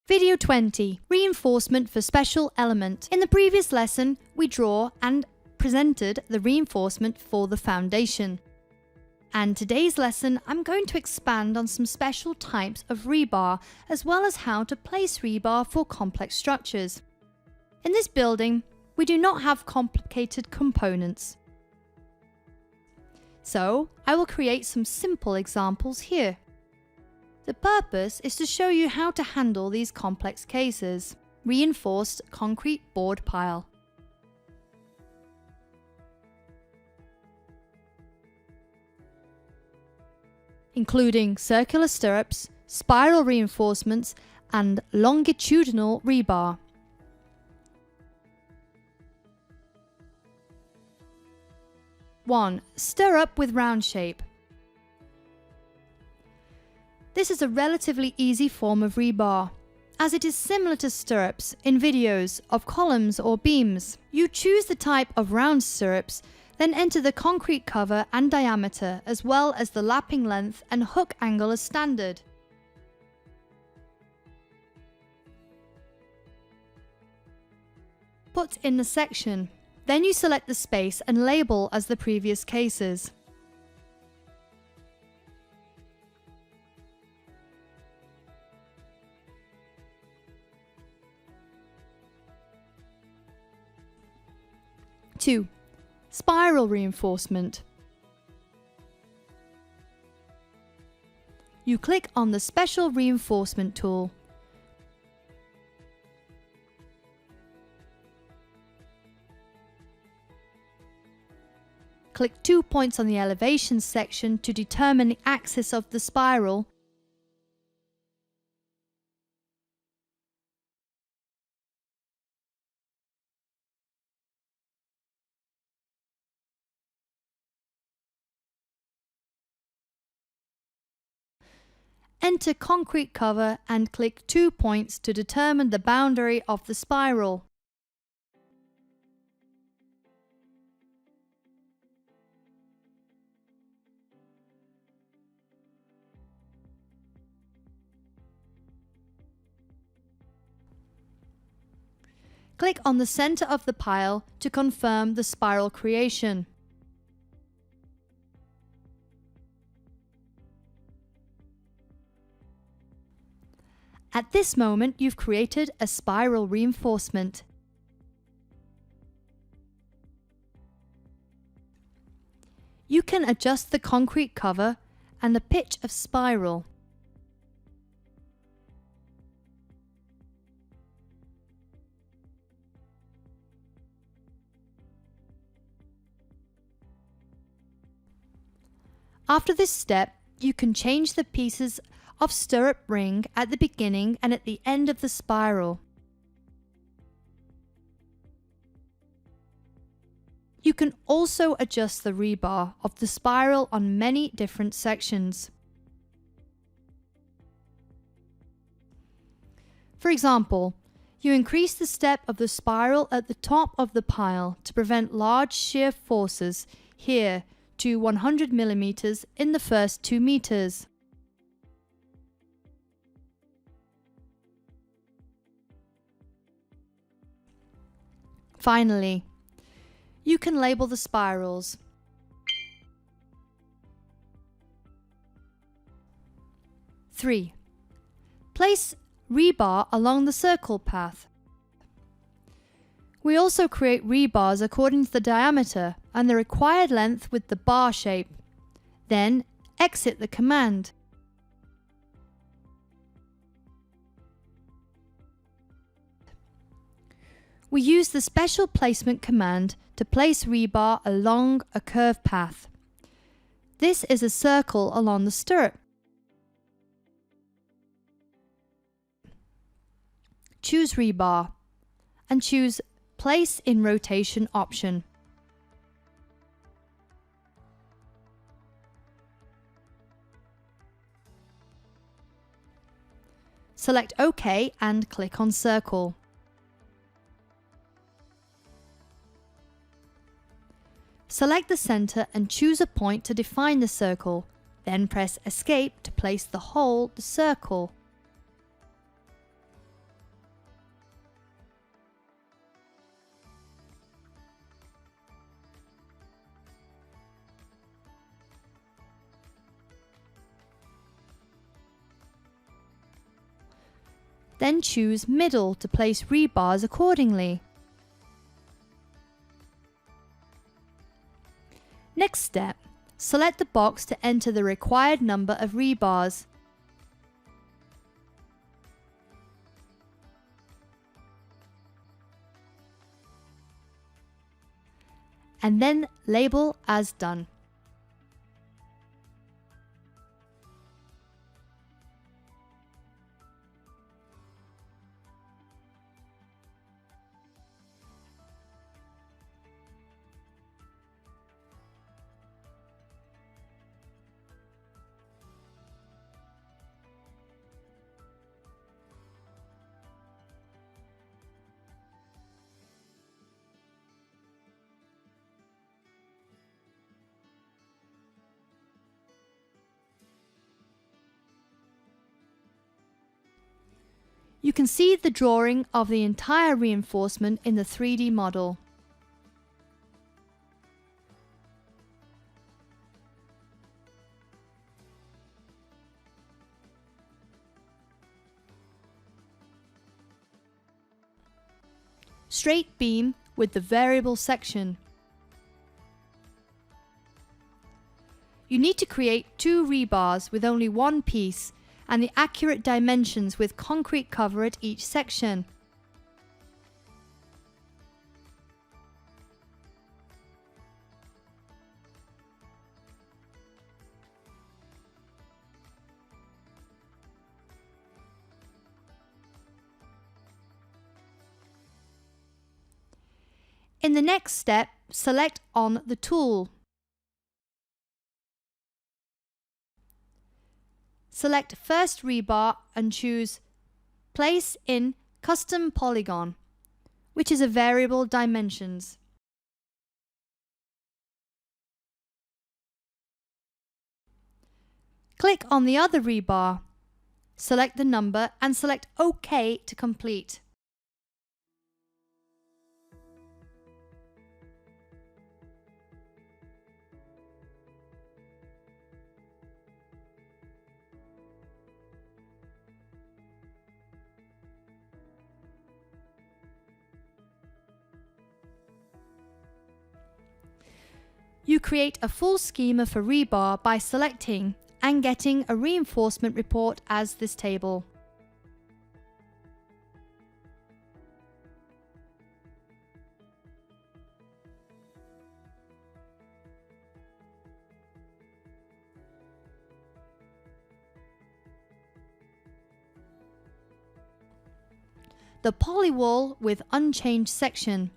Video 20. Reinforcement for special element. In the previous lesson, we draw and presented the reinforcement for the foundation. And today's lesson, I'm going to expand on some special types of rebar, as well as how to place rebar for complex structures. In this building, we do not have complicated components. So, I will create some simple examples here. The purpose is to show you how to handle these complex cases. Reinforced concrete board pile. Including circular stirrups, spiral reinforcements, and longitudinal rebar. One, stirrup with round shape. This is a relatively easy form of rebar, as it is similar to stirrups in videos of columns or beams. You choose the type of round stirrups, then enter the concrete cover and diameter, as well as the lapping length and hook angle as standard. Put in the section. Then you select the space and label as the previous cases. Two, spiral reinforcement. You click on the Special Reinforcement tool. Click 2 points on the elevation section to determine the axis of the spiral. Enter concrete cover and click 2 points to determine the boundary of the spiral. Click on the center of the pile to confirm the spiral creation. At this moment, you've created a spiral reinforcement. You can adjust the concrete cover and the pitch of spiral. After this step, you can change the pieces of stirrup ring at the beginning and at the end of the spiral. You can also adjust the rebar of the spiral on many different sections. For example, you increase the step of the spiral at the top of the pile to prevent large shear forces here to 100 millimeters in the first 2 meters. Finally, you can label the spirals. Three, place rebar along the circle path. We also create rebars according to the diameter and the required length with the bar shape. Then exit the command. We use the special placement command to place rebar along a curved path. This is a circle along the stirrup. Choose rebar and choose Place in Rotation option. Select OK and click on Circle. Select the center and choose a point to define the circle, then press Escape to place the whole circle. Then choose Middle to place rebars accordingly. Next step, select the box to enter the required number of rebars. And then label as done. You can see the drawing of the entire reinforcement in the 3D model. Straight beam with the variable section. You need to create 2 rebars with only one piece and the accurate dimensions with concrete cover at each section. In the next step, select on the tool. Select first rebar and choose Place in Custom Polygon, which is a variable dimensions. Click on the other rebar, select the number and select OK to complete. You create a full schema for rebar by selecting and getting a reinforcement report as this table. The polywall with unchanged section.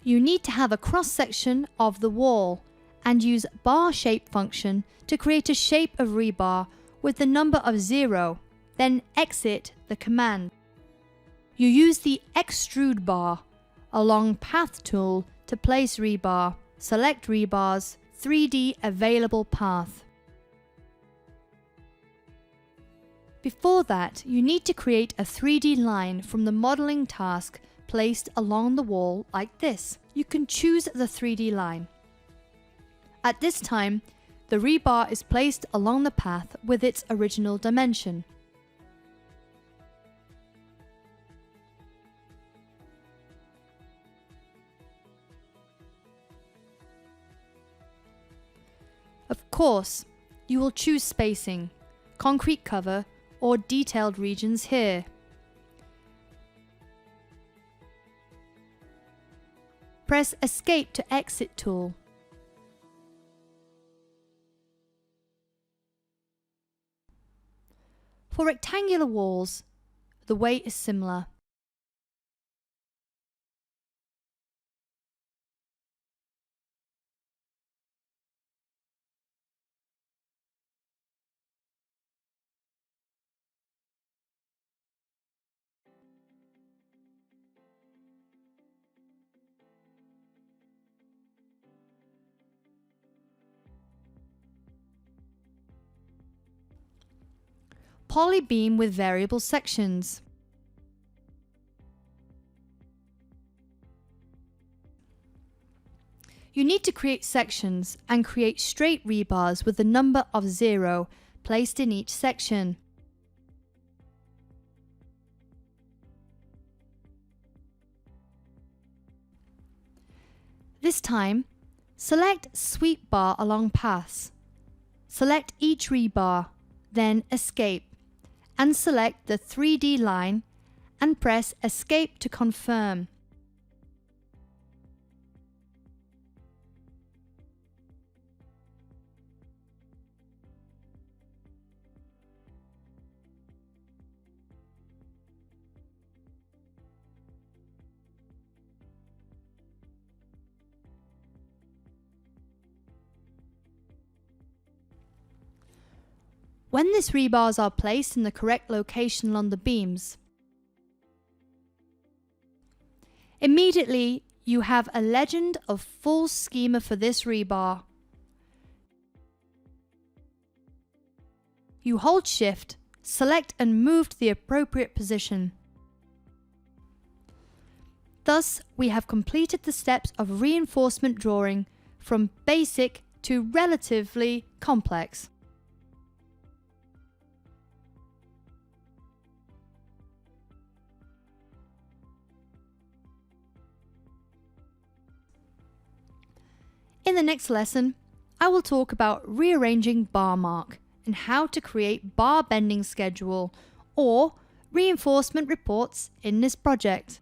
You need to have a cross-section of the wall and use bar shape function to create a shape of rebar with the number of 0, then exit the command. You use the extrude bar along path tool to place rebar. Select rebars, 3D available path. Before that, you need to create a 3D line from the modeling task placed along the wall like this. You can choose the 3D line. At this time, the rebar is placed along the path with its original dimension. Of course, you will choose spacing, concrete cover, or detailed regions here. Press Escape to exit tool. For rectangular walls, the way is similar. poly beam with variable sections. You need to create sections and create straight rebars with the number of 0 placed in each section. This time, select Sweep Bar along paths. Select each rebar, then Escape, and select the 3D line and press Escape to confirm. When these rebars are placed in the correct location along the beams, immediately you have a legend of full schema for this rebar. You hold Shift, select and move to the appropriate position. Thus, we have completed the steps of reinforcement drawing from basic to relatively complex. In the next lesson, I will talk about rearranging bar mark and how to create bar bending schedule or reinforcement reports in this project.